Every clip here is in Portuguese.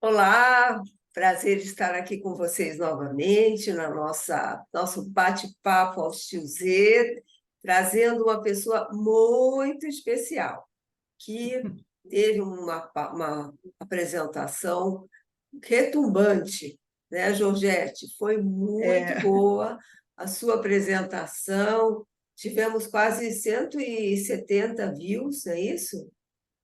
Olá, prazer estar aqui com vocês novamente na nosso bate-papo aos tio Z, trazendo uma pessoa muito especial, que teve uma apresentação retumbante, né, Georgette? Foi muito É, boa a sua apresentação, tivemos quase 170 views, não é isso?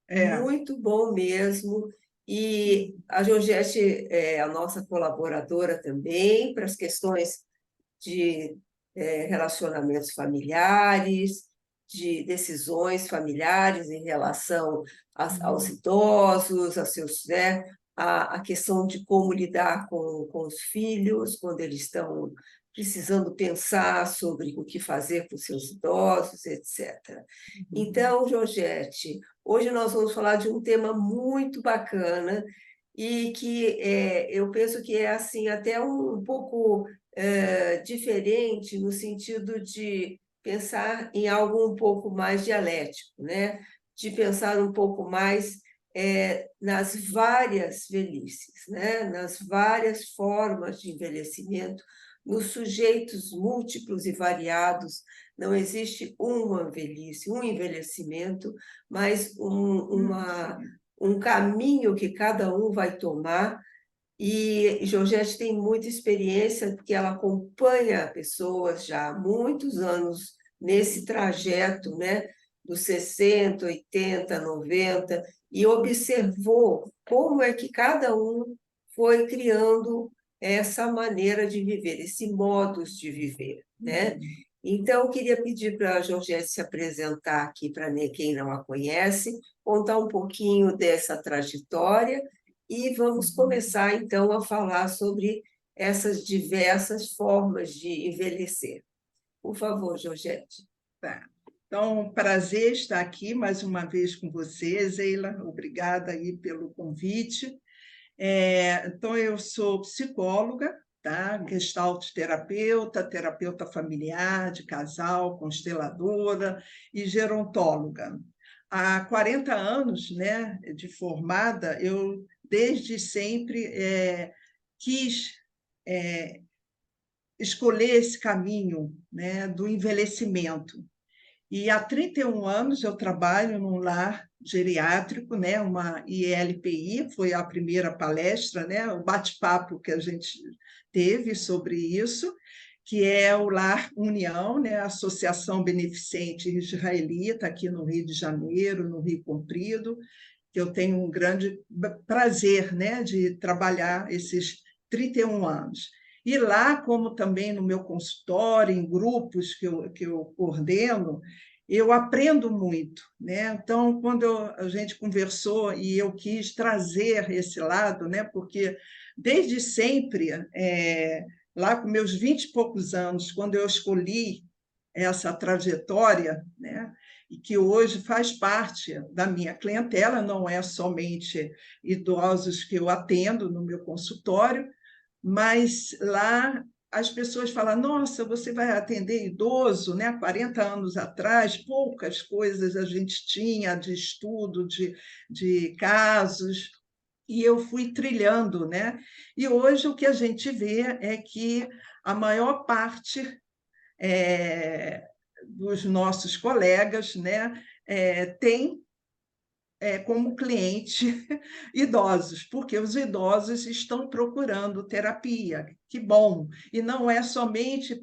é. Muito bom mesmo. E a Georgette é a nossa colaboradora também para as questões de relacionamentos familiares, de decisões familiares em relação aos idosos, a seus, né, a questão de como lidar com os filhos quando eles estão precisando pensar sobre o que fazer com seus idosos, etc. Então, Georgette, hoje nós vamos falar de um tema muito bacana e que eu penso que é assim até um pouco diferente no sentido de pensar em algo um pouco mais dialético, né? De pensar um pouco mais nas várias velhices, né? Nas várias formas de envelhecimento, nos sujeitos múltiplos e variados. Não existe uma velhice, um envelhecimento, mas Sim. um caminho que cada um vai tomar e Georgette tem muita experiência, porque ela acompanha pessoas já há muitos anos nesse trajeto, né, dos 60, 80, 90, e observou como é que cada um foi criando essa maneira de viver, esse modus de viver, né? Então, eu queria pedir para a Georgette se apresentar aqui para quem não a conhece, contar um pouquinho dessa trajetória e vamos começar, então, a falar sobre essas diversas formas de envelhecer. Por favor, Georgette. Tá. Então, prazer estar aqui mais uma vez com você, Zeila. Obrigada aí pelo convite. Então, eu sou psicóloga, tá? Gestalt terapeuta, terapeuta familiar, de casal, consteladora e gerontóloga. Há 40 anos, né, de formada, eu desde sempre quis escolher esse caminho, né, do envelhecimento. E há 31 anos eu trabalho num lar geriátrico, né, uma ILPI, foi a primeira palestra, né, o bate-papo que a gente teve sobre isso, que é o Lar União, né, a Associação Beneficente Israelita, aqui no Rio de Janeiro, no Rio Comprido, que eu tenho um grande prazer, né, de trabalhar esses 31 anos. E lá, como também no meu consultório, em grupos que eu coordeno, eu aprendo muito, né? Então, quando a gente conversou e eu quis trazer esse lado, né? Porque desde sempre, lá com meus 20 e poucos anos, quando eu escolhi essa trajetória, né? E que hoje faz parte da minha clientela, não é somente idosos que eu atendo no meu consultório, mas lá as pessoas falam: nossa, você vai atender idoso, né? 40 anos atrás, poucas coisas a gente tinha de estudo, de casos, e eu fui trilhando, né? E hoje o que a gente vê é que a maior parte dos nossos colegas, né, tem como cliente idosos, porque os idosos estão procurando terapia. Que bom! E não é somente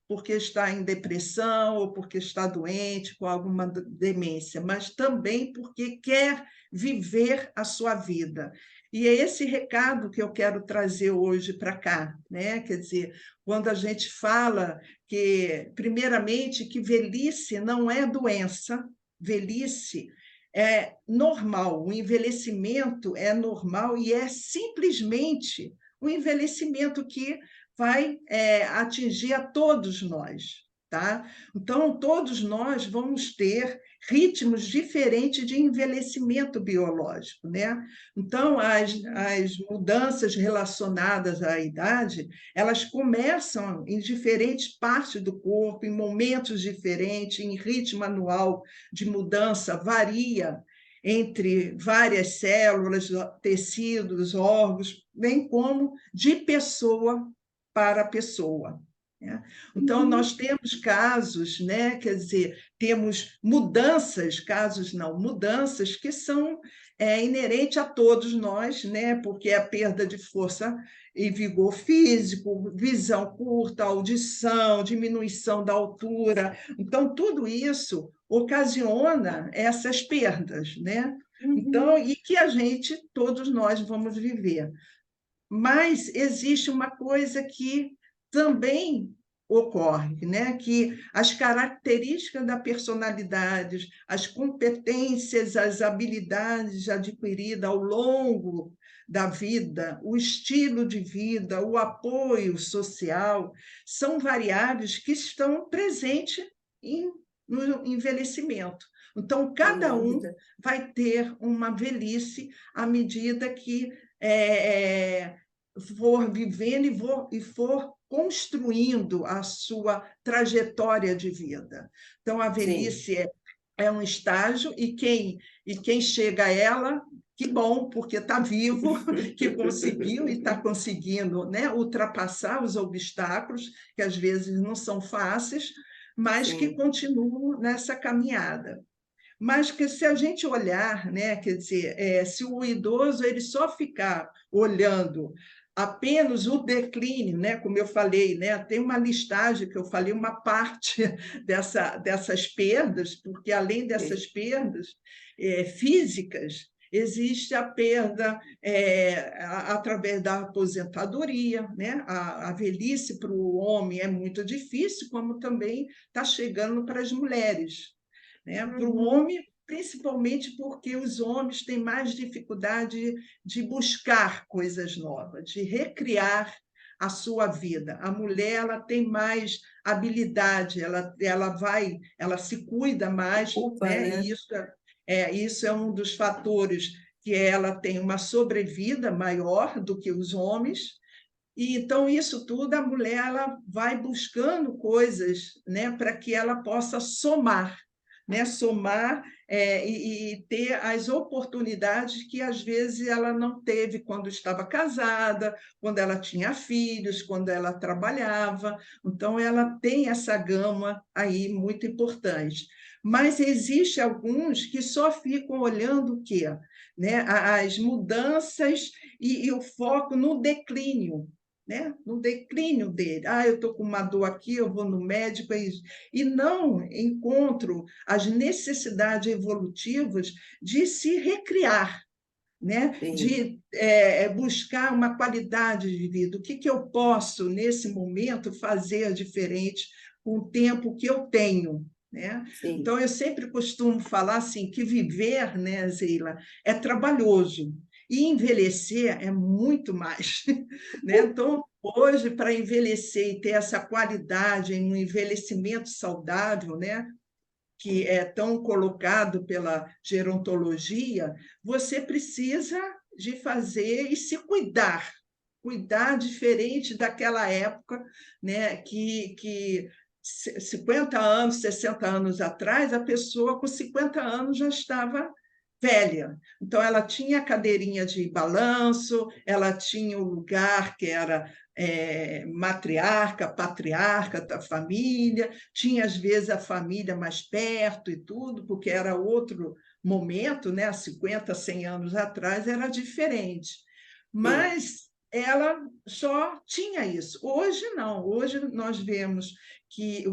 porque está em depressão ou porque está doente com alguma demência, mas também porque quer viver a sua vida. E é esse recado que eu quero trazer hoje para cá, né? Quer dizer, quando a gente fala que, primeiramente, que velhice não é doença, velhice é normal, o envelhecimento é normal e é simplesmente o envelhecimento que vai atingir a todos nós, tá? Então, todos nós vamos ter ritmos diferentes de envelhecimento biológico, né? Então, as mudanças relacionadas à idade, elas começam em diferentes partes do corpo, em momentos diferentes, em ritmo anual de mudança varia. entre várias células, tecidos, órgãos, bem como de pessoa para pessoa, né? Então, Uhum. nós temos casos, né? Quer dizer, temos mudanças, casos não, mudanças que são inerentes a todos nós, né? Porque é a perda de força e vigor físico, visão curta, audição, diminuição da altura. Então, tudo isso ocasiona essas perdas, né? Então, Uhum. e que a gente, todos nós, vamos viver. Mas existe uma coisa que também ocorre, né? Que as características da personalidade, as competências, as habilidades adquiridas ao longo da vida, o estilo de vida, o apoio social, são variáveis que estão presentes no envelhecimento. Então, Sem cada um dúvida. vai ter uma velhice à medida que é, é, for vivendo e for construindo a sua trajetória de vida. Então, a Sim, velhice é um estágio, e quem chega a ela, que bom, porque está vivo, que conseguiu e está conseguindo, né, ultrapassar os obstáculos, que às vezes não são fáceis, mas que sim. continuam nessa caminhada. Mas que se a gente olhar, né, quer dizer, se o idoso ele só ficar olhando apenas o declínio, né, como eu falei, né, tem uma listagem que eu falei, uma parte dessas perdas, porque além dessas perdas físicas, existe a perda através da aposentadoria, né? A velhice para o homem é muito difícil, como também está chegando para as mulheres, né? Para o Uhum. homem, principalmente porque os homens têm mais dificuldade de buscar coisas novas, de recriar a sua vida. A mulher ela tem mais habilidade, ela se cuida mais, Ocupa, né? né? E isso é um dos fatores que ela tem uma sobrevida maior do que os homens. E então isso tudo a mulher ela vai buscando coisas, né, para que ela possa somar, né, somar e ter as oportunidades que às vezes ela não teve quando estava casada, quando ela tinha filhos, quando ela trabalhava. Então ela tem essa gama aí muito importante. Mas existe alguns que só ficam olhando o quê? Né, as mudanças e o foco no declínio, né? No declínio dele. Ah, eu estou com uma dor aqui, eu vou no médico, e não encontro as necessidades evolutivas de se recriar, né? Sim, De buscar uma qualidade de vida. O que eu posso, nesse momento, fazer diferente com o tempo que eu tenho? Né? sim. Então, eu sempre costumo falar assim, que viver, né, Zeila, é trabalhoso, e envelhecer é muito mais. Né? Então, hoje, para envelhecer e ter essa qualidade em um envelhecimento saudável, né, que é tão colocado pela gerontologia, você precisa de fazer e se cuidar diferente daquela época, né, que 50 anos, 60 anos atrás, a pessoa com 50 anos já estava velha. Então, ela tinha a cadeirinha de balanço, ela tinha o lugar que era matriarca, patriarca da família, tinha às vezes a família mais perto e tudo, porque era outro momento, né? Há 50, 100 anos atrás era diferente. Sim. Mas ela só tinha isso. Hoje não. Hoje nós vemos que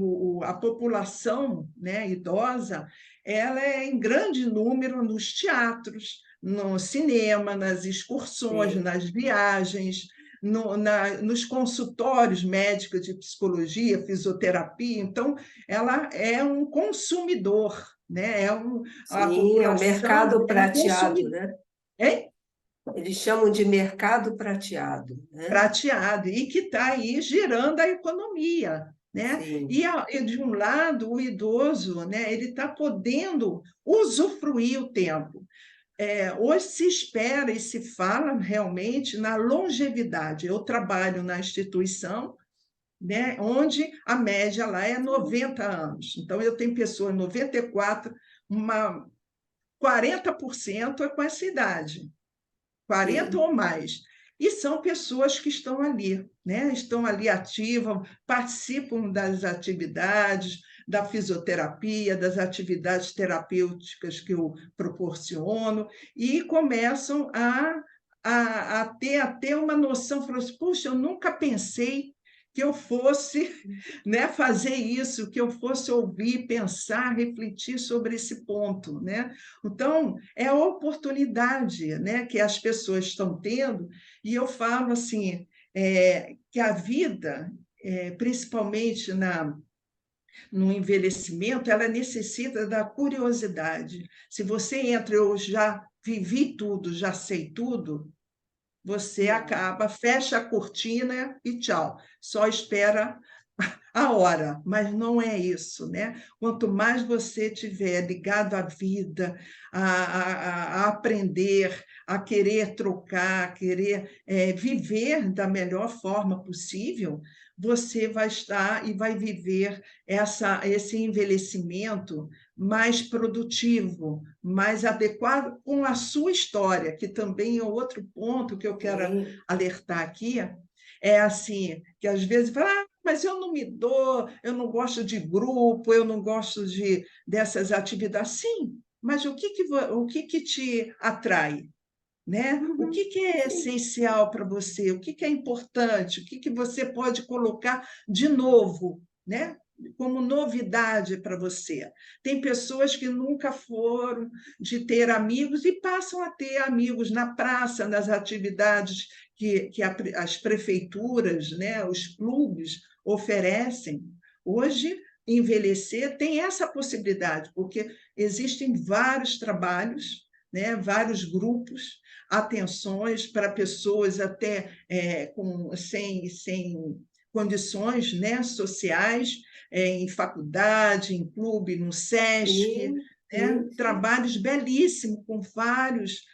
a população, né, idosa, ela é em grande número nos teatros, no cinema, nas excursões, Sim. nas viagens, nos consultórios médicos de psicologia, fisioterapia. Então, ela é um consumidor, né? A Sim, é o população mercado é um prateado, consumidor, né? é Eles chamam de mercado prateado, né? prateado, e que está aí girando a economia. Né? Sim, E de um lado, o idoso, né, ele está podendo usufruir o tempo. Hoje se espera e se fala realmente na longevidade. Eu trabalho na instituição, né, onde a média lá é 90 anos. Então, eu tenho pessoas 94, uma 40% é com essa idade, 40 sim, ou mais. E são pessoas que estão ali, né? Estão ali ativas, participam das atividades, da fisioterapia, das atividades terapêuticas que eu proporciono, e começam a ter uma noção, falam assim, puxa, eu nunca pensei que eu fosse, né, fazer isso, que eu fosse ouvir, pensar, refletir sobre esse ponto, né? Então, é a oportunidade, né, que as pessoas estão tendo, e eu falo assim, que a vida, principalmente no envelhecimento, ela necessita da curiosidade. Se você entra, eu já vivi tudo, já sei tudo, você não. acaba, fecha a cortina e tchau. Só espera a hora, mas não é isso, né? Quanto mais você tiver ligado à vida, a aprender, a querer trocar, a querer viver da melhor forma possível, você vai estar e vai viver esse envelhecimento mais produtivo, mais adequado com a sua história, que também é outro ponto que eu quero Sim, alertar aqui, é assim, que às vezes fala, mas eu não me dou, eu não gosto de grupo, eu não gosto dessas atividades. Sim, mas o que que te atrai? Né? O uhum, que é sim, essencial para você? O que é importante? O que você pode colocar de novo, né? Como novidade para você. Tem pessoas que nunca foram de ter amigos e passam a ter amigos na praça, nas atividades que as prefeituras, né, os clubes oferecem. Hoje, envelhecer tem essa possibilidade, porque existem vários trabalhos, né, vários grupos, atenções para pessoas até sem condições, né, sociais, em faculdade, em clube, no SESC, sim, né, sim, sim. trabalhos belíssimos com vários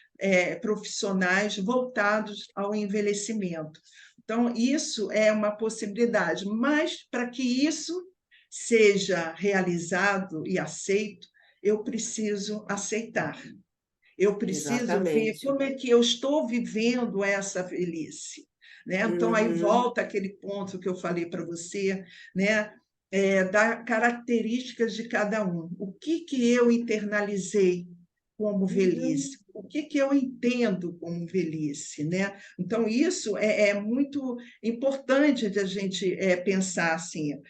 profissionais voltados ao envelhecimento. Então, isso é uma possibilidade, mas para que isso seja realizado e aceito, eu preciso aceitar. Eu preciso ver Exatamente. como é que eu estou vivendo essa velhice, né? Então, aí Uhum, volta aquele ponto que eu falei para você, né? Da características de cada um. O que que eu internalizei como velhice? uhum, O que que eu entendo como velhice, né? Então, isso é muito importante de a gente pensar assim.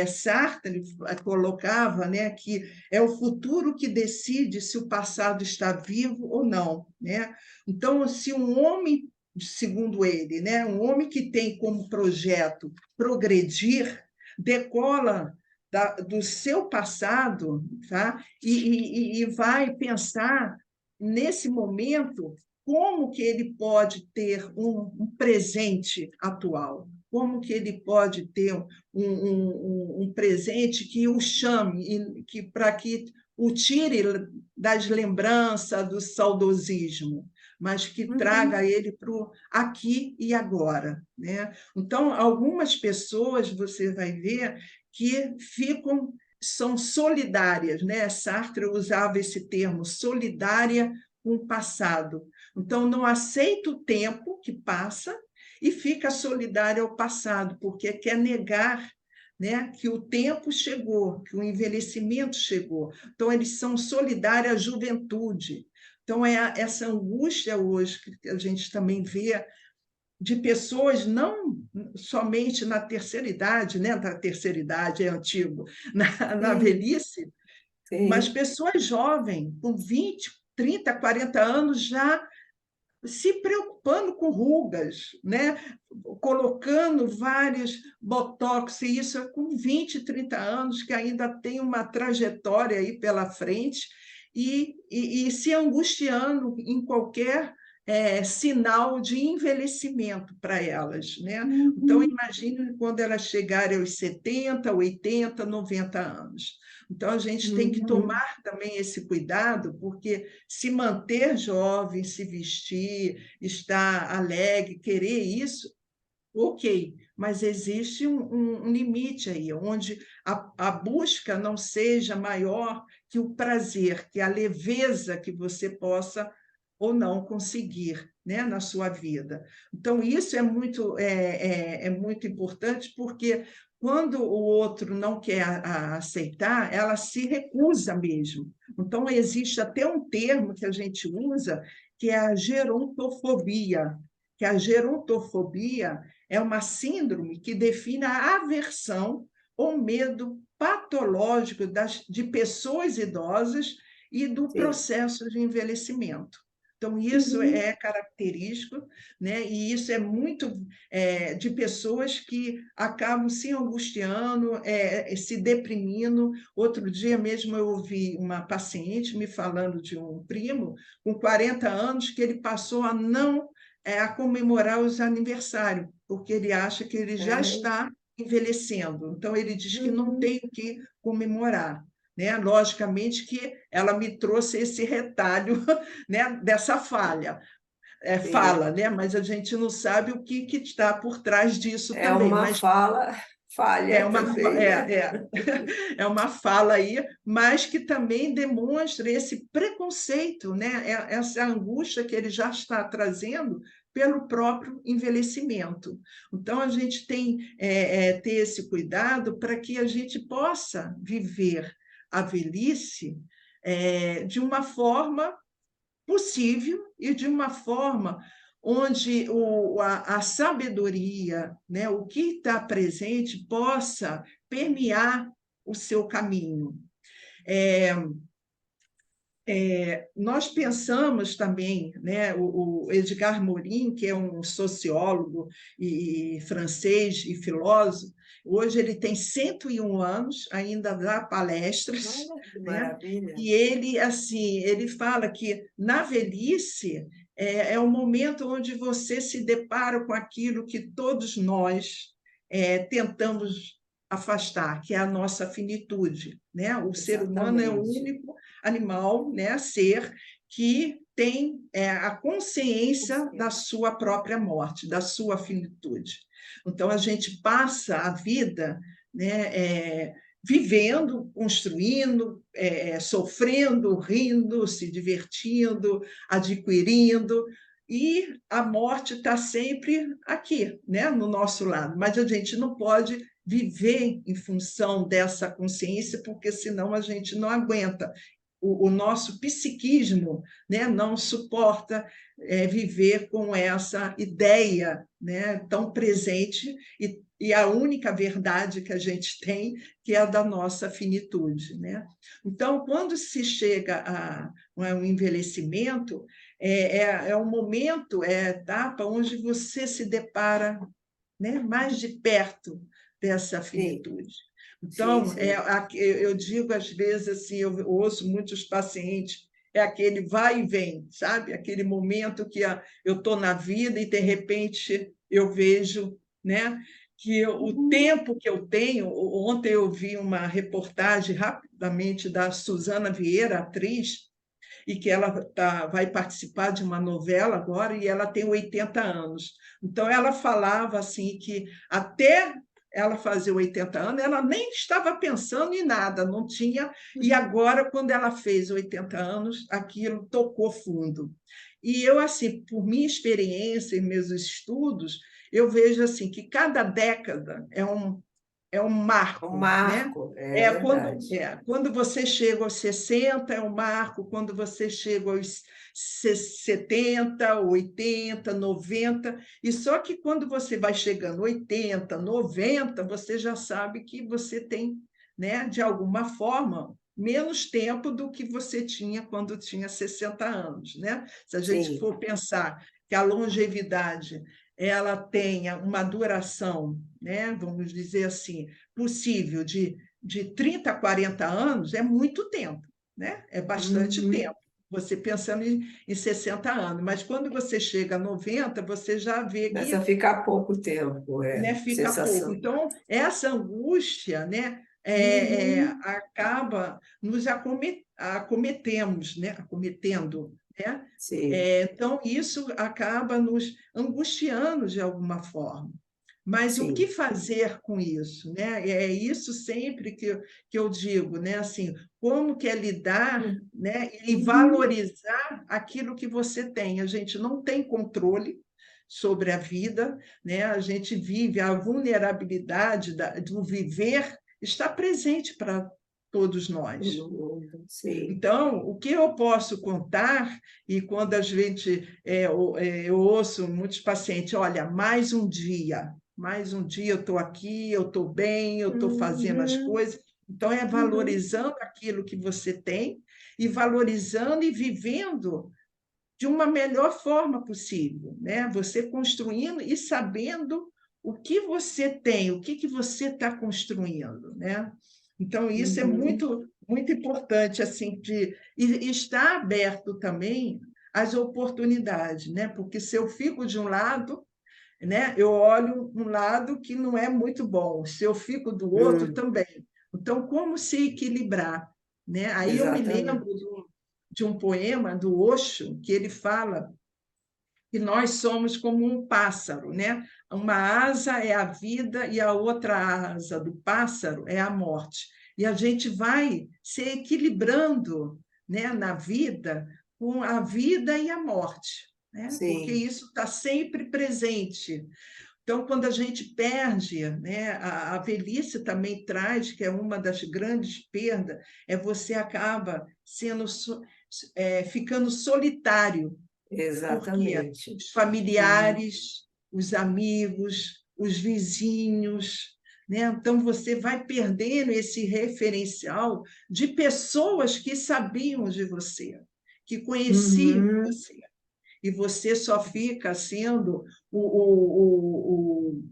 Sartre colocava, né, que é o futuro que decide se o passado está vivo ou não, né? Então, se um homem, segundo ele, né, um homem que tem como projeto progredir, decola do seu passado, tá? E vai pensar nesse momento como que ele pode ter um presente atual, como que ele pode ter um presente que o chame, para que o tire das lembranças, do saudosismo, mas que traga uhum, ele para o aqui e agora, né? Então, algumas pessoas você vai ver que são solidárias, né? Sartre usava esse termo, solidária com o passado. Então, não aceita o tempo que passa e fica solidária ao passado, porque quer negar, né, que o tempo chegou, que o envelhecimento chegou. Então, eles são solidários à juventude. Então, essa angústia hoje que a gente também vê de pessoas não somente na terceira idade, né? Na terceira idade é antigo, na sim, velhice, mas sim. pessoas jovens, com 20, 30, 40 anos, já se preocupando com rugas, né? Colocando vários botox, e isso é com 20, 30 anos, que ainda tem uma trajetória aí pela frente, e se angustiando em qualquer sinal de envelhecimento para elas, né? Então, Uhum, imagine quando elas chegarem aos 70, 80, 90 anos. Então, a gente tem que uhum. tomar também esse cuidado, porque se manter jovem, se vestir, estar alegre, querer isso, ok, mas existe um limite aí, onde a busca não seja maior que o prazer, que a leveza que você possa ou não conseguir, né, na sua vida. Então, isso é muito importante, porque quando o outro não quer aceitar, ela se recusa mesmo. Então, existe até um termo que a gente usa, que é a gerontofobia, que a gerontofobia é uma síndrome que define a aversão ou medo patológico de pessoas idosas e do Sim. processo de envelhecimento. Então, isso Uhum. é característico, né? E isso é muito de pessoas que acabam se angustiando, se deprimindo. Outro dia mesmo eu ouvi uma paciente me falando de um primo com 40 anos que ele passou a não a comemorar os aniversários, porque ele acha que ele já É. está envelhecendo. Então, ele diz que não Uhum. tem o que comemorar. Né? Logicamente que ela me trouxe esse retalho, né, dessa Sim. fala, né? Mas a gente não sabe o que está por trás disso É também. uma Mas fala é falha uma, também, né? é uma fala aí, mas que também demonstra esse preconceito, né? Essa angústia que ele já está trazendo pelo próprio envelhecimento. Então, a gente tem ter esse cuidado para que a gente possa viver a velhice de uma forma possível e de uma forma onde a sabedoria, né, o que está presente, possa permear o seu caminho. É, nós pensamos também, né, o Edgar Morin, que é um sociólogo e francês e filósofo, hoje ele tem 101 anos, ainda dá palestras, Olha que né? maravilha. E ele assim, ele fala que na velhice é o momento onde você se depara com aquilo que todos nós tentamos afastar, que é a nossa finitude, né? O ser humano é o Exatamente. único animal, né, ser que tem a consciência da sua própria morte, da sua finitude. Então, a gente passa a vida, né, vivendo, construindo, sofrendo, rindo, se divertindo, adquirindo, e a morte está sempre aqui, né, no nosso lado, mas a gente não pode viver em função dessa consciência, porque senão a gente não aguenta. O nosso psiquismo, né, não suporta viver com essa ideia, né, tão presente e a única verdade que a gente tem, que é a da nossa finitude. Né? Então, quando se chega a um envelhecimento, um momento, é a etapa onde você se depara, né, mais de perto dessa Sim, sim, sim, então, sim. eu digo às vezes assim, eu ouço muitos pacientes, é aquele vai e vem, sabe? Aquele momento que eu estou na vida e de repente eu vejo, né, que o Uhum. tempo que eu tenho. Ontem eu vi uma reportagem rapidamente da Suzana Vieira, atriz, e que ela vai participar de uma novela agora e ela tem 80 anos. Então, ela falava assim que até ela fazer 80 anos, ela nem estava pensando em nada, não tinha. E agora, quando ela fez 80 anos, aquilo tocou fundo. E eu, assim, por minha experiência e meus estudos, eu vejo assim que cada década é um Um marco, né? marco, é verdade. Quando você chega aos 60, é um marco, quando você chega aos 70, 80, 90, e só que quando você vai chegando 80, 90, você já sabe que você tem, né, de alguma forma, menos tempo do que você tinha quando tinha 60 anos, né? Se a gente Sim. for pensar que a longevidade ela tenha uma duração, né, vamos dizer assim, possível de 30 a 40 anos, é muito tempo, né? É bastante Uhum. tempo. Você pensando em 60 anos, mas quando você chega a 90, você já vê Começa a que, ficar pouco tempo, né, é, fica pouco. sensação. Então, essa angústia, né, Uhum. acaba nos acometemos, né, acometendo, né? Sim. Então, isso acaba nos angustiando de alguma forma. Mas o que sim. fazer com isso, né? É isso sempre que eu digo, né? Assim, como que é lidar, né? E Uhum. valorizar aquilo que você tem. A gente não tem controle sobre a vida, né? A gente vive a vulnerabilidade do viver está presente para todos nós. Todo mundo, sim. Então, o que eu posso contar, e quando a gente, eu ouço muitos pacientes, olha, mais um dia eu estou aqui, eu estou bem, eu estou fazendo as Uhum, coisas. Então, é uhum, valorizando aquilo que você tem e valorizando e vivendo de uma melhor forma possível, né? Você construindo e sabendo o que você tem, o que você está construindo, né? Então, isso é uhum. muito importante, assim, e estar aberto também às oportunidades, né? Porque se eu fico de um lado, né, eu olho um lado que não é muito bom, se eu fico do outro Hum, também. Então, como se equilibrar, né? Aí eu me lembro exatamente. de um poema do Osho, que ele fala que nós somos como um pássaro, né? Uma asa é a vida e a outra asa do pássaro é a morte. E a gente vai se equilibrando, né, na vida com a vida e a morte, né? Porque Sim. isso está sempre presente. Então, quando a gente perde, né, a velhice também traz, que é uma das grandes perdas, é você acaba ficando solitário, porque Exatamente. os Uhum, familiares, os amigos, os vizinhos, né? Então você vai perdendo esse referencial de pessoas que sabiam de você, que conheciam uhum. você, e você só fica sendo o, o,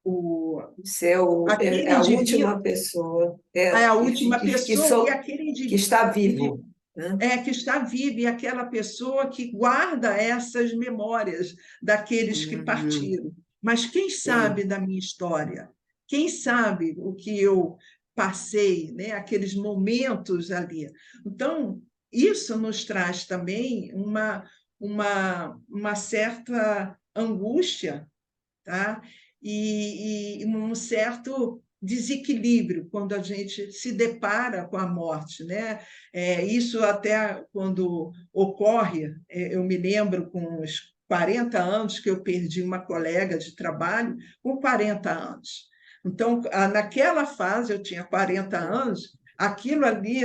o, Você é, é aquele a indivíduo, última pessoa a última pessoa e aquele que está indivíduo vivo, né? que está viva e aquela pessoa que guarda essas memórias daqueles que Uhum, partiram. Mas quem sabe sim. da minha história? Quem sabe o que eu passei, né? Aqueles momentos ali. Então, isso nos traz também uma certa angústia, tá? E um certo desequilíbrio quando a gente se depara com a morte, né? Isso até quando ocorre, eu me lembro com uns 40 anos que eu perdi uma colega de trabalho com 40 anos. Então, naquela fase, eu tinha 40 anos, aquilo ali,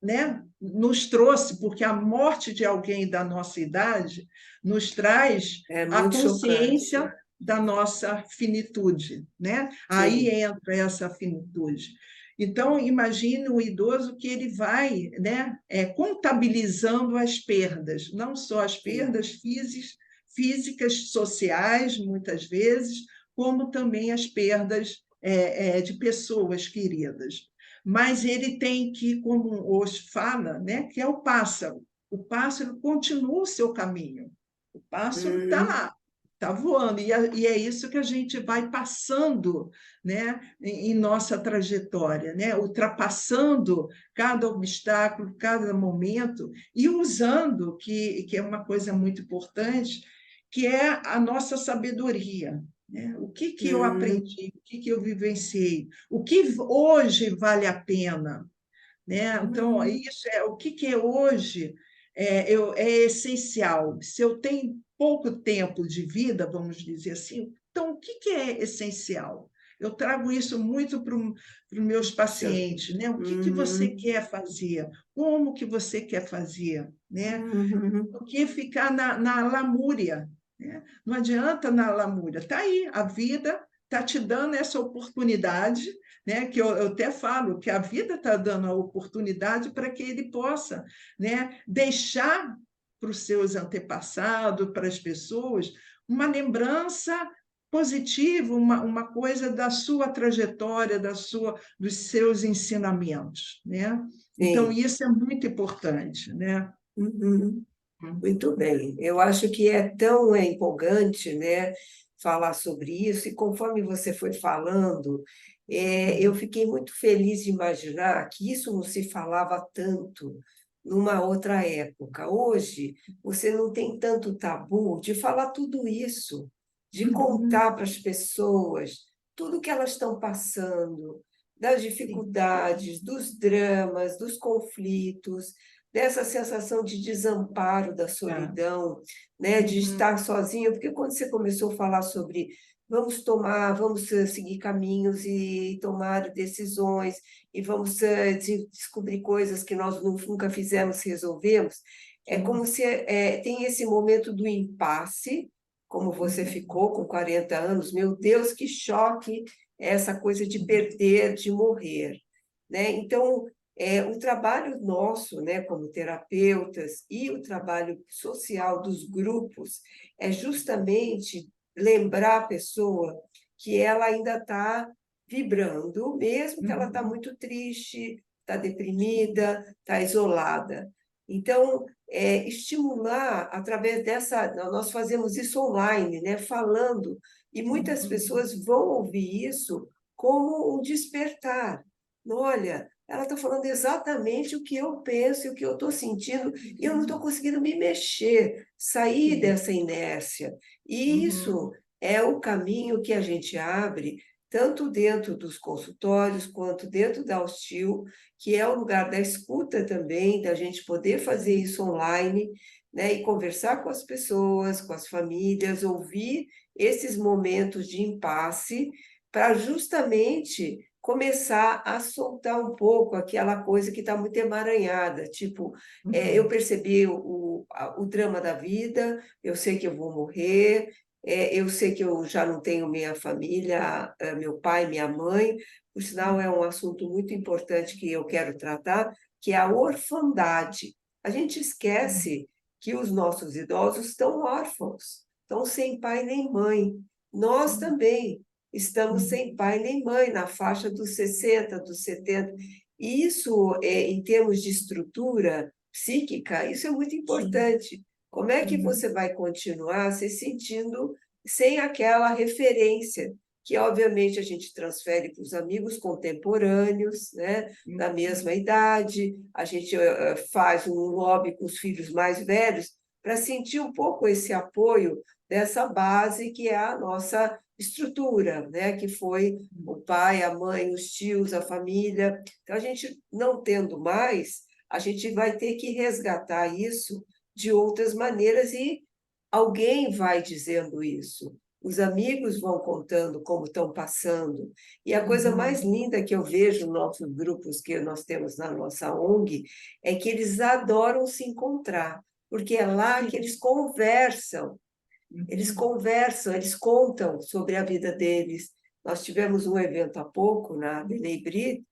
né, nos trouxe, porque a morte de alguém da nossa idade nos traz É a muito chocante. consciência da nossa finitude, né? Aí Sim. entra essa finitude. Então, imagine o idoso que ele vai, né, contabilizando as perdas, não só as Sim. perdas físicas, sociais, muitas vezes, como também as perdas de pessoas queridas. Mas ele tem que, como o Osho fala, né, que é o pássaro. O pássaro continua o seu caminho. O pássaro está Uhum. lá, está voando, e é isso que a gente vai passando, né, em nossa trajetória, né, ultrapassando cada obstáculo, cada momento, e usando, que é uma coisa muito importante, que é a nossa sabedoria. Né? O que eu Uhum. aprendi, o que eu vivenciei, o que hoje vale a pena, né? Então, Uhum. isso é o que hoje é essencial. Se eu tenho pouco tempo de vida, vamos dizer assim, então o que é essencial? Eu trago isso muito para os meus pacientes, né? O que você Uhum. quer fazer? Como que você quer fazer, né? Uhum. Do que ficar na lamúria, né? Não adianta na lamúria. Está aí, a vida está te dando essa oportunidade, né? Que eu até falo que a vida está dando a oportunidade para que ele possa, né, deixar para os seus antepassados, para as pessoas, uma lembrança positiva, uma coisa da sua trajetória, dos seus ensinamentos, né? Então, Sim. isso é muito importante, né? Uhum. Muito bem. Eu acho que é tão empolgante, né, falar sobre isso, e conforme você foi falando, eu fiquei muito feliz de imaginar que isso não se falava tanto numa outra época. Hoje, você não tem tanto tabu de falar tudo isso, de contar para as pessoas tudo que elas estão passando, das dificuldades, dos dramas, dos conflitos, dessa sensação de desamparo, da Ah, solidão, né, de estar sozinho, porque quando você começou a falar sobre vamos seguir caminhos e tomar decisões, e vamos descobrir coisas que nós nunca fizemos, resolvemos, é sim. como se tem esse momento do impasse, como você ficou com 40 anos, meu Deus, que choque essa coisa de perder, de morrer, né? Então, o trabalho nosso, né, como terapeutas, e o trabalho social dos grupos é justamente lembrar a pessoa que ela ainda está vibrando, mesmo que ela está Uhum. muito triste, está deprimida, está isolada. Então, estimular através dessa, nós fazemos isso online, né, falando, e muitas Uhum. pessoas vão ouvir isso como um despertar. Olha, ela está falando exatamente o que eu penso e o que eu estou sentindo, e eu não estou conseguindo me mexer, sair Sim. dessa inércia. E isso Uhum. é o caminho que a gente abre, tanto dentro dos consultórios quanto dentro da Hostil, que é o lugar da escuta também, da gente poder fazer isso online, né, e conversar com as pessoas, com as famílias, ouvir esses momentos de impasse, para justamente começar a soltar um pouco aquela coisa que está muito emaranhada. Tipo, eu Uhum. percebi o drama da vida, eu sei que eu vou morrer, eu sei que eu já não tenho minha família, meu pai, minha mãe, por sinal é um assunto muito importante que eu quero tratar, que é a orfandade. A gente esquece que os nossos idosos estão órfãos, estão sem pai nem mãe. Nós Sim. também estamos sem Uhum. pai nem mãe, na faixa dos 60, dos 70. E isso, em termos de estrutura psíquica, isso é muito Sim. importante. Como é que Uhum. você vai continuar se sentindo sem aquela referência, que obviamente a gente transfere para os amigos contemporâneos, né, da mesma idade, a gente faz um lobby com os filhos mais velhos para sentir um pouco esse apoio dessa base que é a nossa estrutura, né, que foi o pai, a mãe, os tios, a família. Então, a gente não tendo mais, a gente vai ter que resgatar isso de outras maneiras e alguém vai dizendo isso. Os amigos vão contando como estão passando. E a coisa mais Uhum. linda que eu vejo nos nossos grupos que nós temos na nossa ONG é que eles adoram se encontrar, porque é lá que Sim. eles Uhum. conversam, eles contam sobre a vida deles. Nós tivemos um evento há pouco na Beleibri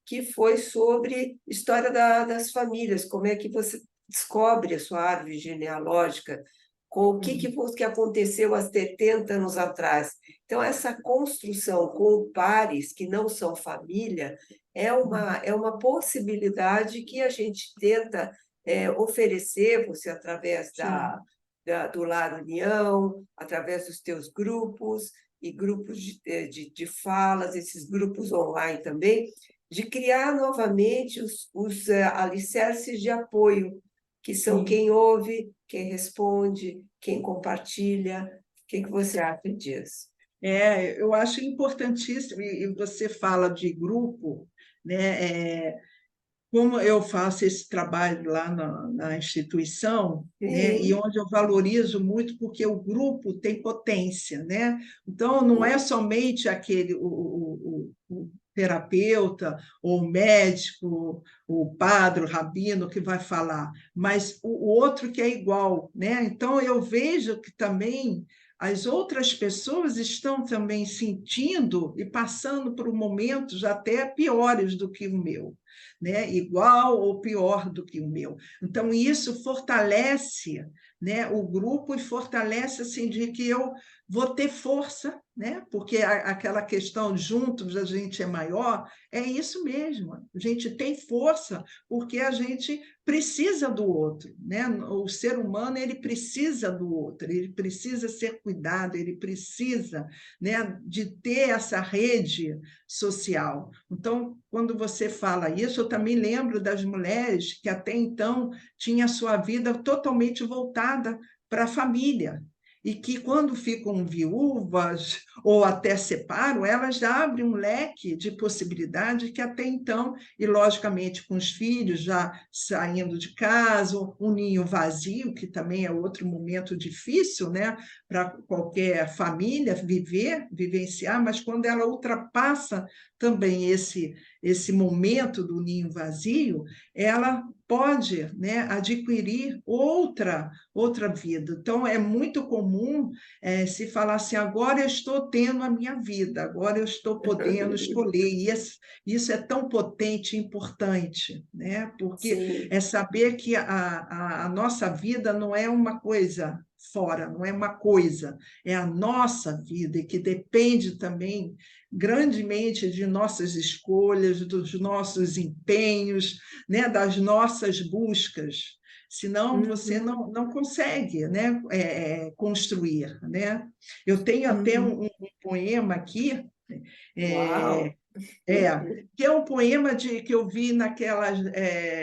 que foi sobre história das famílias, como é que você descobre a sua árvore genealógica, com o que, Uhum. que aconteceu há 70 anos atrás. Então, essa construção com pares que não são família é uma possibilidade que a gente tenta oferecer, você, através Sim. do Lar União, através dos teus grupos e grupos de falas, esses grupos online também, de criar novamente os alicerces de apoio, que são Sim. quem ouve, quem responde, quem compartilha. O que você acha disso? Eu acho importantíssimo, e você fala de grupo, né? Como eu faço esse trabalho lá na instituição, né, e Sim, onde eu valorizo muito, porque o grupo tem potência, né? Então, não é somente aquele, o terapeuta, ou o médico, o padre, o rabino que vai falar, mas o outro que é igual, né? Então, eu vejo que também as outras pessoas estão também sentindo e passando por momentos até piores do que o meu, né? Igual ou pior do que o meu. Então, isso fortalece, né, o grupo e fortalece assim, de que eu vou ter força, né? Porque aquela questão juntos a gente é maior, é isso mesmo. A gente tem força porque a gente precisa do outro, né? O ser humano ele precisa do outro, ele precisa ser cuidado, ele precisa, né, de ter essa rede social. Então, quando você fala isso, eu também lembro das mulheres que até então tinham a sua vida totalmente voltada para a família. e que, quando ficam viúvas ou até separam, elas abrem um leque de possibilidade que até então, e logicamente com os filhos já saindo de casa, um ninho vazio, que também é outro momento difícil, né, para qualquer família vivenciar, mas quando ela ultrapassa também esse momento do ninho vazio, ela pode, né, adquirir outra vida. Então, é muito comum se falar assim, agora eu estou tendo a minha vida, agora eu estou podendo escolher. E isso é tão potente e importante, né? Porque Sim, é saber que a nossa vida não é uma coisa fora, não é uma coisa, é a nossa vida, e que depende também grandemente de nossas escolhas, dos nossos empenhos, né, das nossas buscas. Senão você uhum, não consegue, né, construir. Né? Eu tenho até uhum. um poema aqui, é, Uau! que é um poema que eu vi naquelas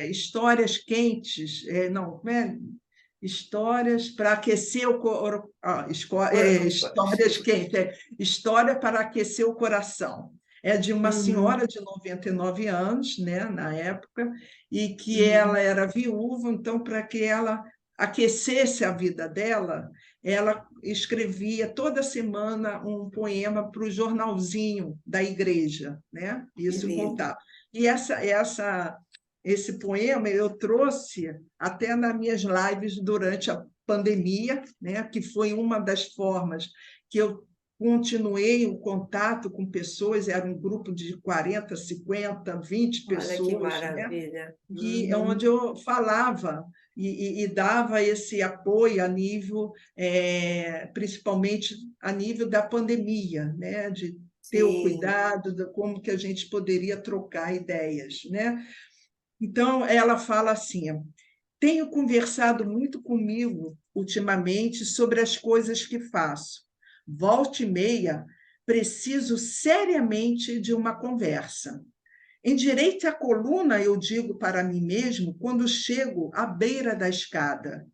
histórias quentes, não, como é? Histórias para aquecer o histórias quentes, história para aquecer o coração. É de uma Uhum, senhora de 99 anos, né, na época, e que ela uhum. era viúva, então, para que ela aquecesse a vida dela, ela escrevia toda semana um poema para o jornalzinho da igreja, né? Que Isso lindo. contava. E esse poema eu trouxe até nas minhas lives durante a pandemia, né? Que foi uma das formas que eu continuei o contato com pessoas, era um grupo de 40, 50, 20 Olha que pessoas, né? maravilha. Que é onde Uhum. eu falava e dava esse apoio a nível, principalmente a nível da pandemia, né? De ter o Sim. cuidado de como que a gente poderia trocar ideias, né? Então, ela fala assim: tenho conversado muito comigo ultimamente sobre as coisas que faço. Volta e meia, preciso seriamente de uma conversa. Endireite a coluna, eu digo para mim mesmo, quando chego à beira da escada.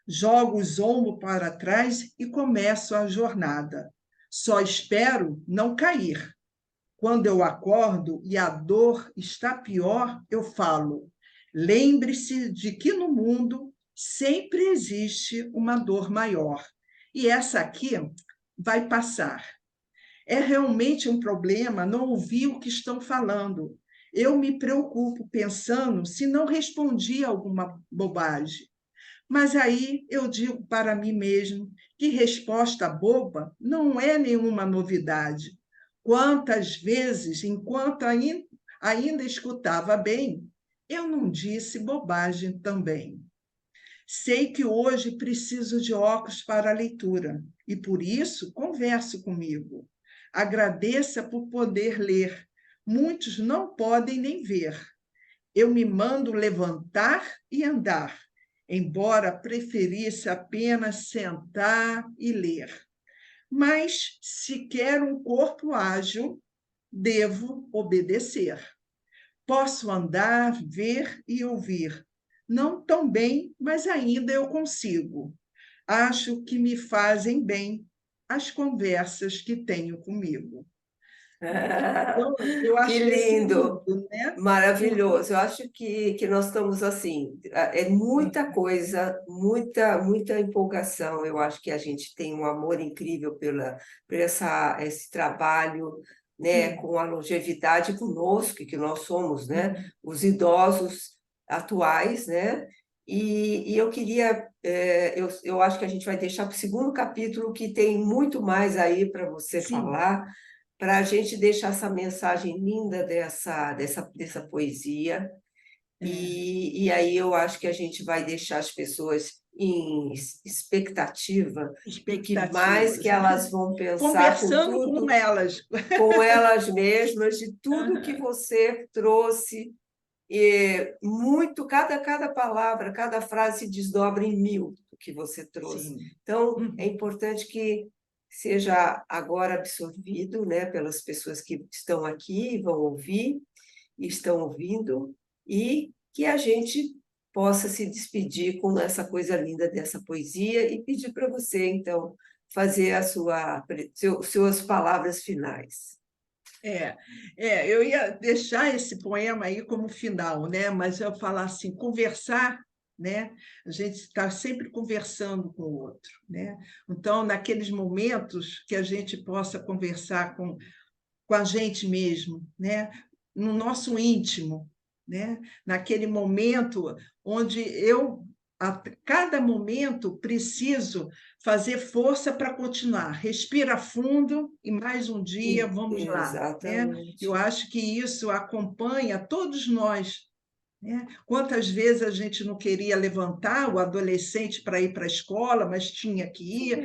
Jogo os ombros para trás e começo a jornada. Só espero não cair. Quando eu acordo e a dor está pior, eu falo: lembre-se de que no mundo sempre existe uma dor maior. E essa aqui vai passar. É realmente um problema não ouvir o que estão falando. Eu me preocupo pensando se não respondi alguma bobagem. Mas aí eu digo para mim mesmo que resposta boba não é nenhuma novidade. Quantas vezes, enquanto ainda escutava bem, eu não disse bobagem também. Sei que hoje preciso de óculos para a leitura e por isso converso comigo. Agradeça por poder ler. Muitos não podem nem ver. Eu me mando levantar e andar, embora preferisse apenas sentar e ler. Mas se quero um corpo ágil, devo obedecer. Posso andar, ver e ouvir. Não tão bem, mas ainda eu consigo. Acho que me fazem bem as conversas que tenho comigo. Então, eu Que achei assim lindo, lindo, né? Porque maravilhoso. Eu acho que nós estamos assim, é muita coisa, muita empolgação. Eu acho que a gente tem um amor incrível por esse trabalho, né, sim, com a longevidade conosco, que nós somos, né, uhum, os idosos atuais, né? E eu queria, eu acho que a gente vai deixar para o segundo capítulo, que tem muito mais aí para você sim, falar, para a gente deixar essa mensagem linda dessa poesia. é, E aí eu acho que a gente vai deixar as pessoas em expectativa do que mais que expectativas. elas vão pensar Conversando com elas. com elas mesmas, de tudo que Aham, você trouxe. E muito, cada palavra, cada frase se desdobra em mil do que você trouxe. sim. Então, é Uhum. importante que seja agora absorvido, né, pelas pessoas que estão aqui, vão ouvir, e estão ouvindo, e que a gente possa se despedir com essa coisa linda dessa poesia e pedir para você, então, fazer suas palavras finais. É, eu ia deixar esse poema aí como final, né? Mas eu falar assim, conversar, né? A gente está sempre conversando com o outro, né? Então, naqueles momentos que a gente possa conversar com a gente mesmo, né? No nosso íntimo, né? Naquele momento onde eu, a cada momento, preciso fazer força para continuar. Respira fundo e mais um dia, vamos lá, né? Eu Exatamente. acho que isso acompanha todos nós, né? Quantas vezes a gente não queria levantar o adolescente para ir para a escola, mas tinha que ir,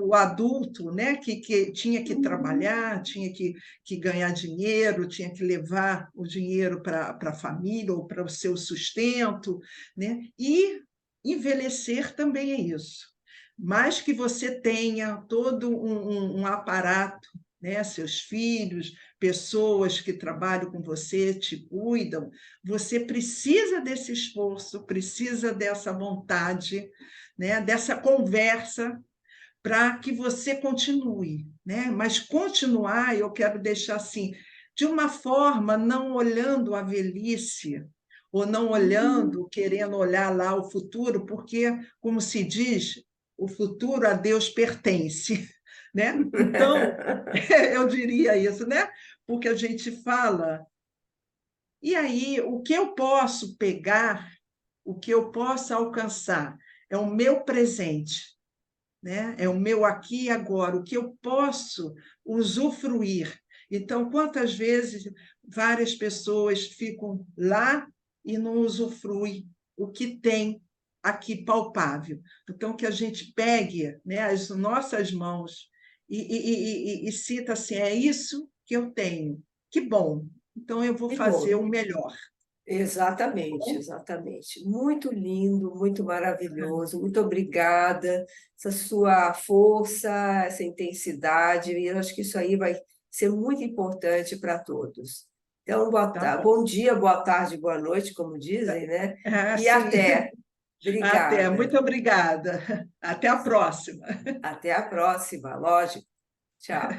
o adulto, né? que tinha que trabalhar, tinha que ganhar dinheiro, tinha que levar o dinheiro para a família ou para o seu sustento, né? E envelhecer também é isso. Mais que você tenha todo um aparato, né? Seus filhos, pessoas que trabalham com você, te cuidam, você precisa desse esforço, precisa dessa vontade, né? Dessa conversa para que você continue, né? Mas continuar, eu quero deixar assim, de uma forma não olhando a velhice, ou não Uhum. olhando, querendo olhar lá o futuro, porque, como se diz, o futuro a Deus pertence, né? Então, eu diria isso, né? Porque a gente fala, e aí, o que eu posso pegar, o que eu posso alcançar, é o meu presente, né? É o meu aqui e agora, o que eu posso usufruir. Então, quantas vezes várias pessoas ficam lá e não usufruem o que tem aqui palpável. Então, que a gente pegue, né, as nossas mãos e sinta assim, é isso que eu tenho. Que bom. Então, eu vou Que fazer bom. o melhor. Exatamente, exatamente. Muito lindo, muito maravilhoso. Muito obrigada. Essa sua força, essa intensidade, e eu acho que isso aí vai ser muito importante para todos. Então, Tá bom. bom dia, boa tarde, boa noite, como dizem, né? E Sim. até. Até. Obrigada. Muito obrigada. Até a próxima. Até a próxima, lógico. Tchau.